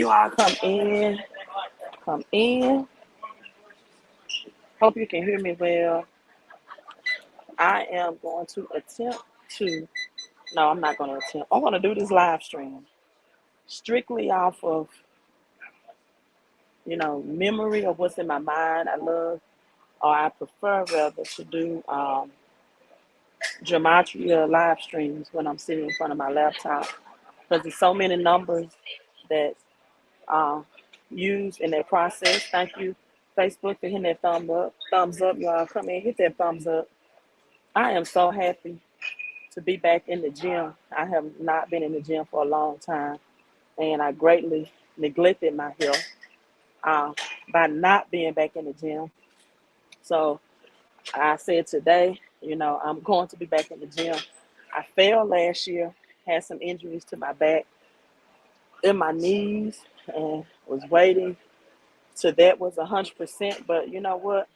you all come in, come in. Hope you can hear me well. I am going to attempt to, no, I'm not going to attempt. I'm going to do this live stream strictly off of, memory of what's in my mind. I love, or I prefer rather, to do Gematria live streams when I'm sitting in front of my laptop because there's so many numbers that uh, used in that process. Thank you, Facebook, for hitting that thumb up. Thumbs up, y'all. Come in, hit that thumbs up. I am so happy to be back in the gym. I have not been in the gym for a long time, and I greatly neglected my health by not being back in the gym. So I said today, I'm going to be back in the gym. I fell last year, had some injuries to my back and my knees, and was waiting till that was 100%. But you know what?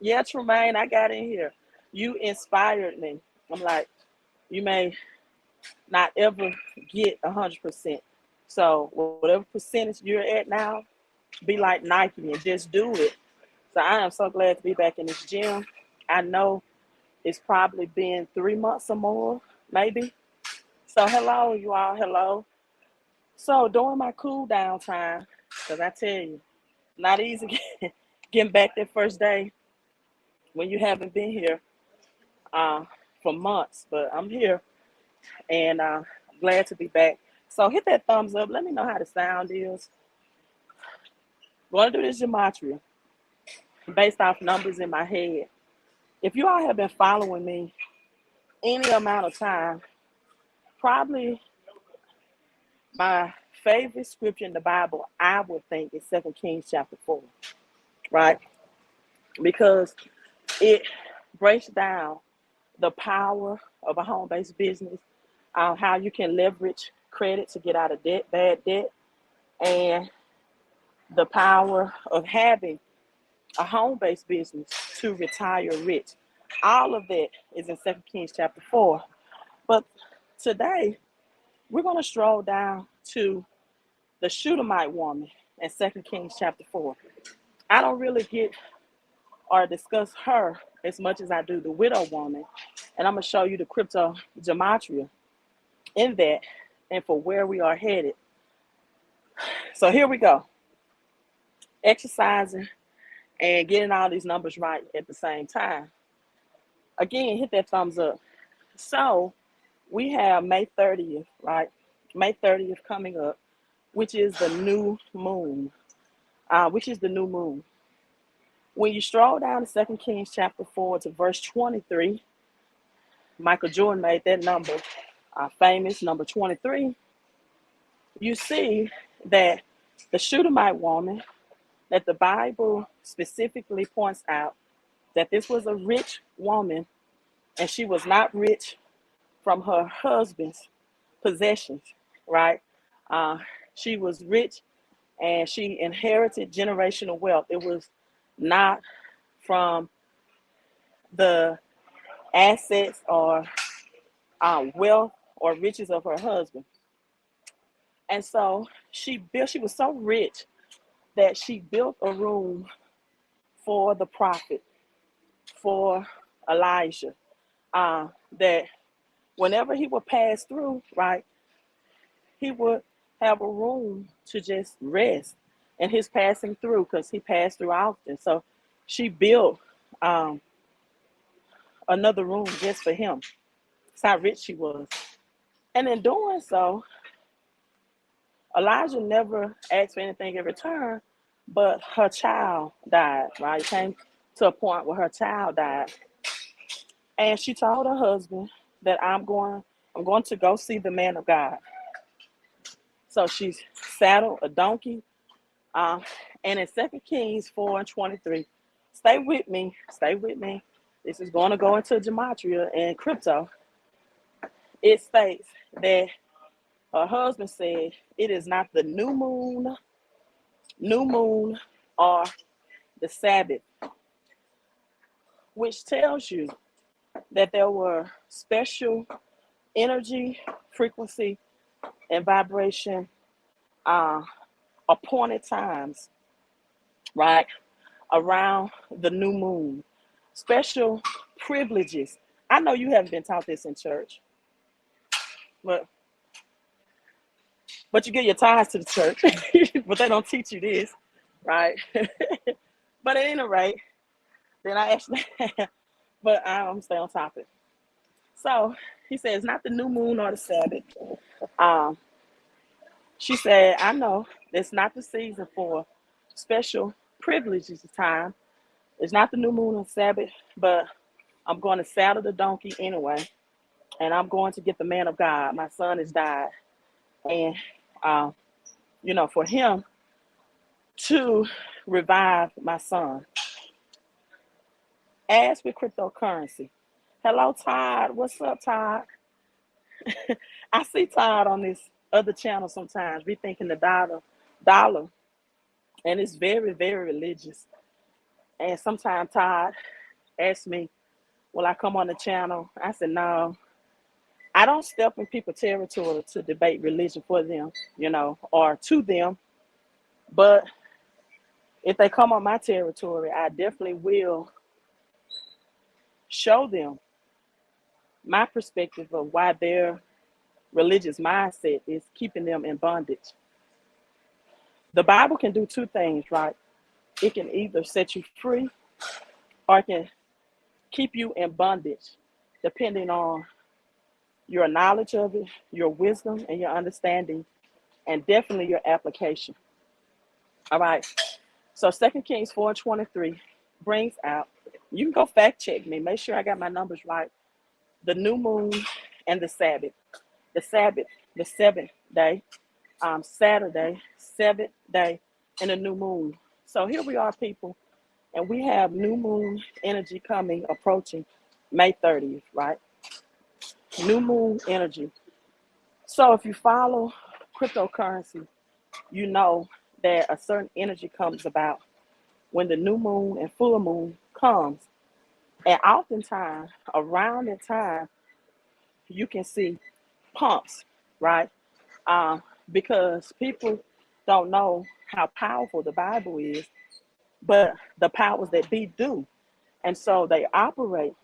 Yeah, Tremaine, I got in here. You inspired me. I'm like, you may not ever get 100%. So whatever percentage you're at now, be like Nike and just do it. So I am so glad to be back in this gym. I know it's probably been 3 months or more, maybe. So hello, you all, hello. So during my cool down time, because I tell you, not easy getting back that first day when you haven't been here uh, for months, but I'm here and glad to be back. So hit that thumbs up. Let me know how the sound is. Going to do this gematria based off numbers in my head. If you all have been following me any amount of time, probably my favorite scripture in the Bible, I would think, is 2 Kings chapter 4, right? Because it breaks down the power of a home-based business, how you can leverage credit to get out of debt, bad debt, and the power of having a home-based business to retire rich. All of that is in 2 Kings chapter 4. But today, we're going to stroll down to the Shunammite woman in 2 Kings chapter 4. I don't really get or discuss her as much as I do the widow woman. And I'm going to show you the crypto gematria in that and for where we are headed. So here we go. Exercising and getting all these numbers right at the same time. Again, hit that thumbs up. So we have May 30th, right? May 30th coming up, which is the new moon. When you stroll down to 2 Kings chapter 4 to verse 23, Michael Jordan made that number famous, number 23. You see that the Shunammite woman, that the Bible specifically points out that this was a rich woman, and she was not rich from her husband's possessions, right? She was rich and she inherited generational wealth. It was not from the assets or wealth or riches of her husband. And so she was so rich that she built a room for the prophet, for Elijah, that whenever he would pass through, right, he would have a room to just rest in his passing through because he passed through often. So she built another room just for him. That's how rich she was. And in doing so, Elijah never asked for anything in return, but her child died, right? It came to a point where her child died. And she told her husband that I'm going to go see the man of God. So she saddled a donkey. And in 2 Kings 4 and 23, stay with me. This is going to go into gematria and crypto. It states that her husband said, it is not the new moon, or the Sabbath, which tells you that there were special energy, frequency, and vibration appointed times, right, around the new moon, special privileges. I know you haven't been taught this in church, but you give your tithes to the church, but they don't teach you this, right? But at any rate, then I actually, but I'm stay on topic. So he says, not the new moon or the Sabbath. Um, she said, I know it's not the season for special privileges time. It's not the new moon or Sabbath, but I'm going to saddle the donkey anyway, and I'm going to get the man of God. My son has died, and uh, for him to revive my son. As with cryptocurrency. Hello, Todd. What's up, Todd? I see Todd on this other channel sometimes, rethinking the dollar, and it's very, very religious. And sometimes Todd asks me, will I come on the channel? I said, no, I don't step in people's territory to debate religion for them, or to them. But if they come on my territory, I definitely will show them my perspective of why their religious mindset is keeping them in bondage. The Bible can do two things, right? It can either set you free or it can keep you in bondage, depending on your knowledge of it, your wisdom, and your understanding, and definitely your application. All right. So 2 Kings 4:23 brings out, you can go fact check me, make sure I got my numbers right. The new moon and the Sabbath. The Sabbath, the seventh day, Saturday, seventh day, and a new moon. So here we are, people, and we have new moon energy coming, approaching May 30th, right? New moon energy. So if you follow cryptocurrency, you know that a certain energy comes about when the new moon and full moon comes. And oftentimes around that time, you can see pumps, right? Because people don't know how powerful the Bible is, but the powers that be do. And so they operate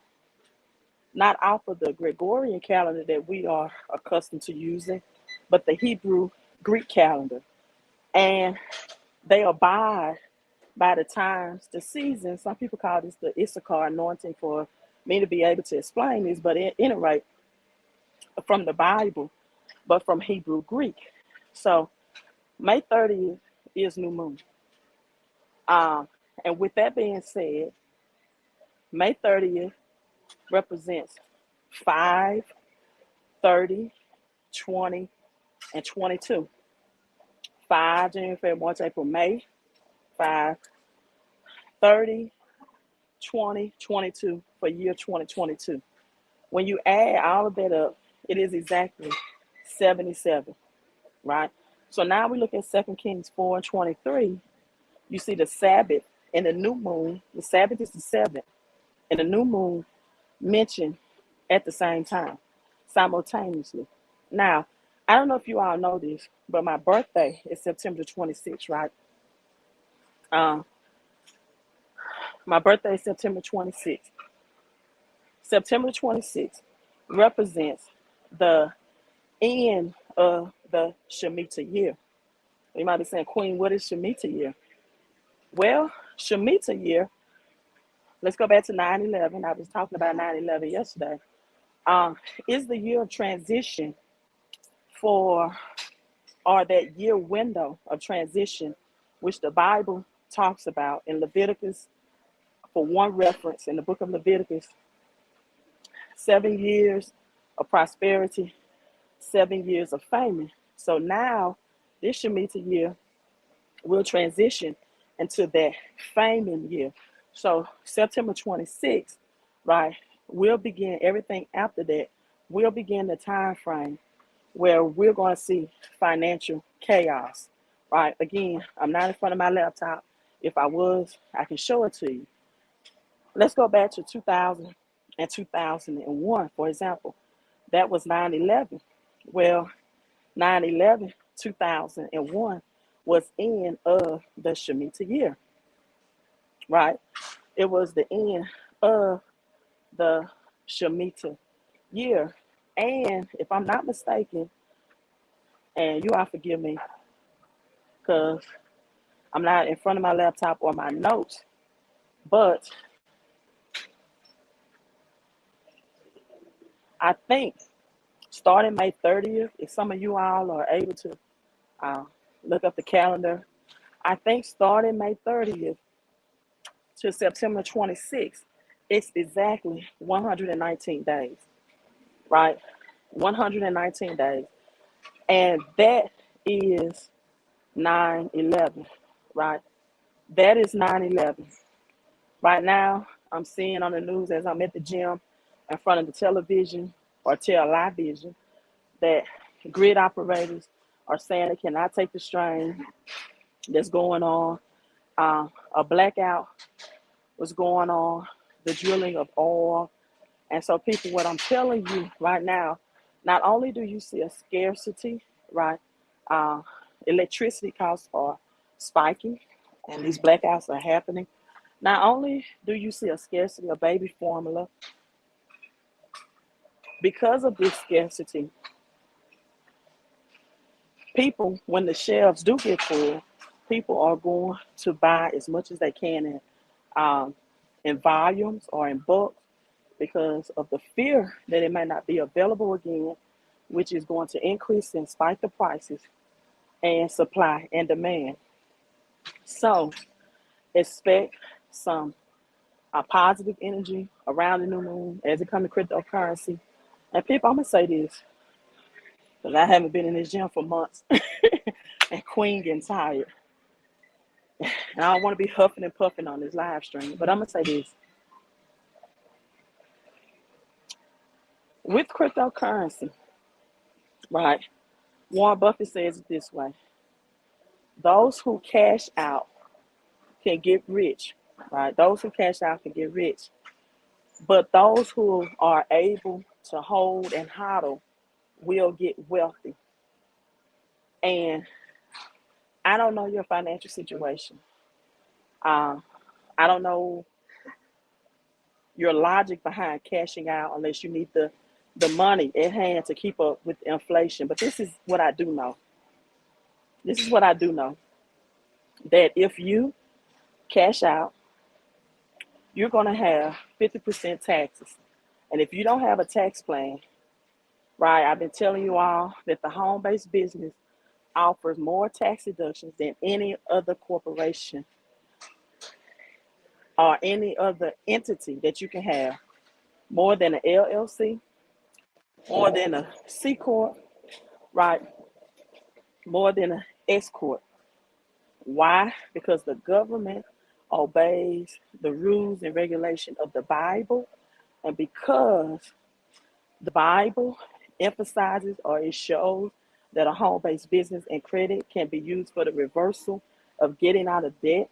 not off of the Gregorian calendar that we are accustomed to using, but the Hebrew Greek calendar. And they abide by the times, the seasons. Some people call this the Issachar anointing for me to be able to explain this, but at any rate, from the Bible, but from Hebrew Greek. So May 30th is new moon. And with that being said, May 30th represents 5, 30, 20, and 22. 5, January, February, March, April, May. 5, 30, 20, 22 for year 2022. When you add all of that up, it is exactly 77, right? So now we look at 2 Kings 4:23. You see the Sabbath and the new moon. The Sabbath is the seventh, and the new moon mentioned at the same time, simultaneously. Now, I don't know if you all know this, but my birthday is September 26th, right? My birthday is September 26th. September 26th represents the end of the Shmita year. You might be saying, Queen, what is Shmita year? Well, Shmita year, let's go back to 9/11. I was talking about 9/11 yesterday. Is the year of transition for, or that year window of transition, which the Bible talks about in Leviticus, for one reference, in the book of Leviticus, 7 years of prosperity, 7 years of famine. So now, this Shemitah year will transition into that famine year. So September 26th, right, we'll begin everything after that. We'll begin the time frame where we're going to see financial chaos, right? Again, I'm not in front of my laptop. If I was, I can show it to you. Let's go back to 2000 and 2001, for example. That was 9/11. Well, 9/11, 2001 was end of the Shemitah year, right? It was the end of the Shemitah year. And if I'm not mistaken, and you all forgive me because I'm not in front of my laptop or my notes, but I think starting May 30th, if some of you all are able to uh, look up the calendar, I think starting May 30th to September 26th, it's exactly 119 days, right? 119 days. And that is 9/11, right? That is 9/11. Right now, I'm seeing on the news as I'm at the gym in front of the television or television that grid operators are saying they cannot take the strain that's going on. A blackout was going on, the drilling of oil. And so, people, what I'm telling you right now, not only do you see a scarcity, right? Uh, Electricity costs are spiking, and these blackouts are happening. Not only do you see a scarcity of baby formula, because of this scarcity, people, when the shelves do get full, people are going to buy as much as they can um, in volumes or in bulk because of the fear that it may not be available again, which is going to increase and spike the prices and supply and demand. So expect some positive energy around the new moon as it comes to cryptocurrency. And people, I'm gonna say this because I haven't been in this gym for months, and Queen getting tired. And I don't want to be huffing and puffing on this live stream, but I'm gonna say this: with cryptocurrency, right? Warren Buffett says it this way: those who cash out can get rich, right? Those who cash out can get rich, but those who are able to hold and hodl will get wealthy. And I don't know your financial situation. Uh, I don't know your logic behind cashing out unless you need the money at hand to keep up with inflation. But this is what I do know. This is what I do know: that if you cash out, you're going to have 50% taxes. And if you don't have a tax plan, right, I've been telling you all that the home based business offers more tax deductions than any other corporation or any other entity that you can have, more than an LLC, more than a C Corp, right? More than an S Corp. Why? Because the government obeys the rules and regulation of the Bible, and because the Bible emphasizes or it shows that a home based business and credit can be used for the reversal of getting out of debt,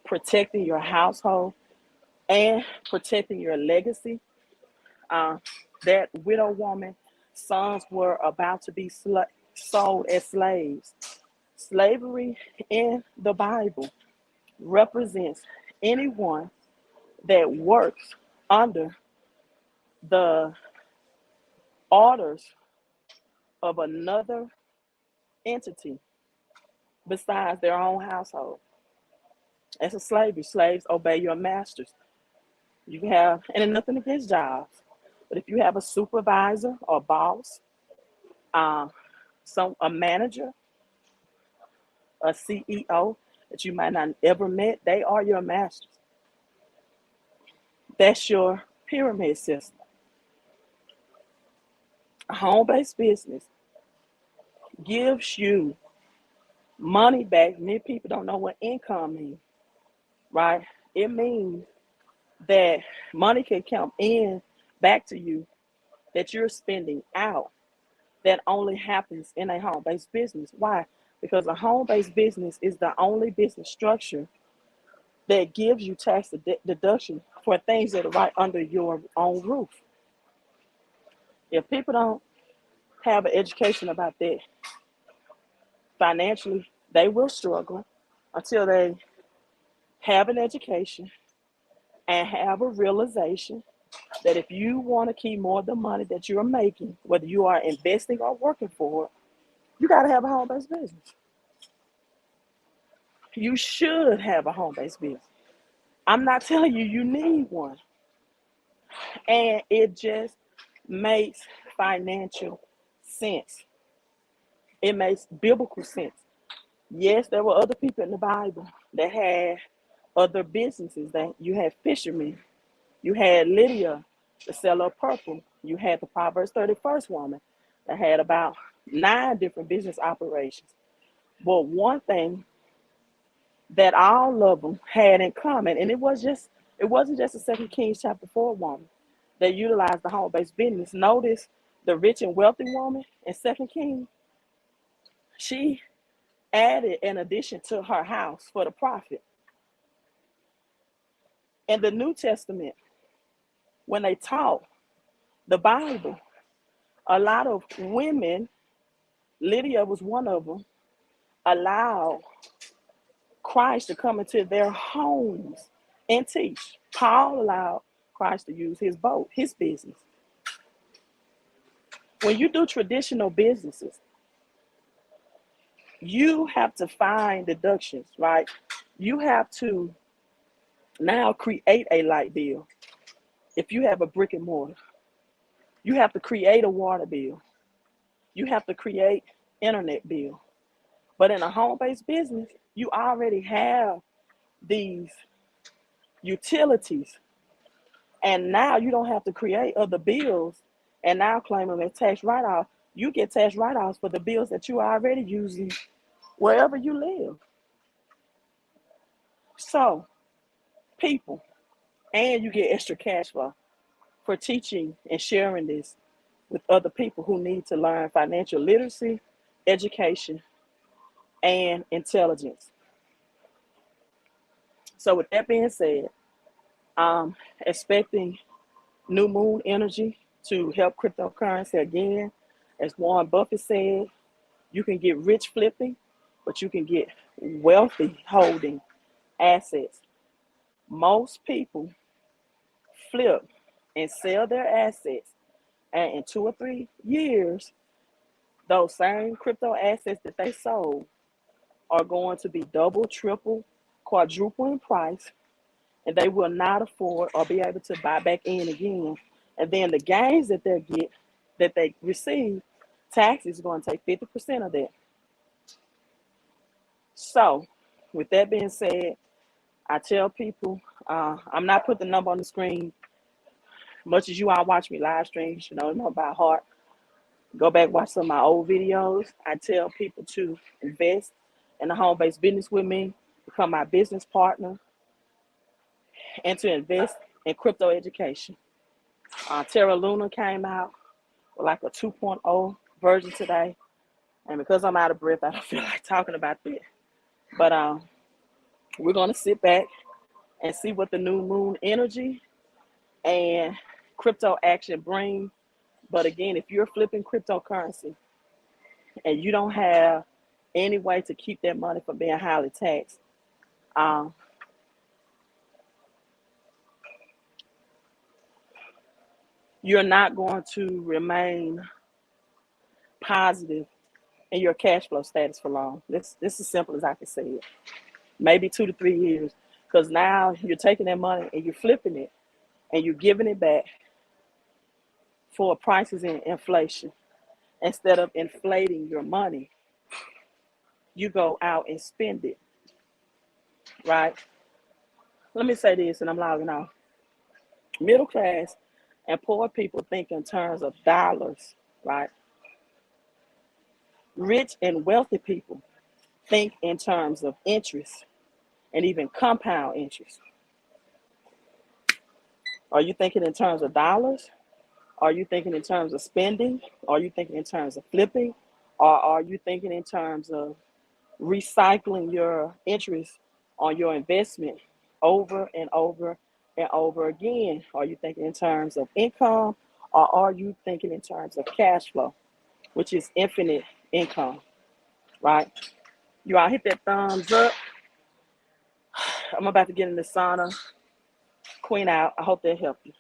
protecting your household, and protecting your legacy. Uh, that widow woman, sons were about to be sold as slaves. Slavery in the Bible represents anyone that works under the orders of another entity besides their own household. That's a slavery. Slaves obey your masters. You can have, and nothing against jobs, but if you have a supervisor or boss, um, a manager, a CEO that you might not ever met, they are your masters. That's your pyramid system. A home-based business gives you money back. Many people don't know what income means, right? It means that money can come in back to you that you're spending out. That only happens in a home-based business. Why? Because a home-based business is the only business structure that gives you tax deduction for things that are right under your own roof. If people don't have an education about that financially, They will struggle until they have an education and have a realization that if you want to keep more of the money that you're making, whether you are investing or working for it, you got to have a home-based business. You should have a home-based business. I'm not telling you you need one. And it just makes financial sense. It makes biblical sense. Yes, there were other people in the Bible that had other businesses. That you had fishermen, you had Lydia, the seller of purple. You had the Proverbs 31st woman that had about 9 different business operations. But one thing that all of them had in common, and it wasn't just a Second Kings chapter 4 woman that utilized the home-based business. Notice the rich and wealthy woman in Second Kings, she added an addition to her house for the prophet. In the New Testament, when they taught the Bible, a lot of women, Lydia was one of them, allowed Christ to come into their homes and teach. Paul allowed Christ to use his boat, his business. When you do traditional businesses, you have to find deductions, right? You have to now create a light bill. If you have a brick and mortar, you have to create a water bill. You have to create internet bill. But in a home-based business, you already have these utilities. And now you don't have to create other bills and now claim them as tax write-off. You get tax write-offs for the bills that you are already using wherever you live. So, people, and you get extra cash flow for teaching and sharing this with other people who need to learn financial literacy, education, and intelligence. So with that being said, I'm expecting new moon energy to help cryptocurrency again. As Warren Buffett said, you can get rich flipping, but you can get wealthy holding assets. Most people flip and sell their assets, and in 2 or 3 years, those same crypto assets that they sold are going to be double, triple, quadruple in price, and they will not afford or be able to buy back in again. And then the gains that they receive, tax is going to take 50% of that. So, with that being said, I tell people, I'm not putting the number on the screen. Much as you all watch me live stream, you should know by heart. Go back, watch some of my old videos. I tell people to invest in a home-based business with me, become my business partner, and to invest in crypto education. Terra Luna came out with like a 2.0 version today. And because I'm out of breath, I don't feel like talking about that. But we're going to sit back and see what the new moon energy and crypto action bring. But again, if you're flipping cryptocurrency and you don't have any way to keep that money from being highly taxed, you're not going to remain positive in your cash flow status for long. This is as simple as I can say it. Maybe 2 to 3 years. Because now you're taking that money and you're flipping it and you're giving it back for prices and inflation. Instead of inflating your money, you go out and spend it, right? Let me say this and I'm logging off. Middle class and poor people think in terms of dollars, right? Rich and wealthy people think in terms of interest and even compound interest. Are you thinking in terms of dollars? Are you thinking in terms of spending? Are you thinking in terms of flipping? Or are you thinking in terms of recycling your interest on your investment over and over and over again? Are you thinking in terms of income? Or are you thinking in terms of cash flow, which is infinite income, right? You all hit that thumbs up. I'm about to get in the sauna. Queen out. I hope that helped you.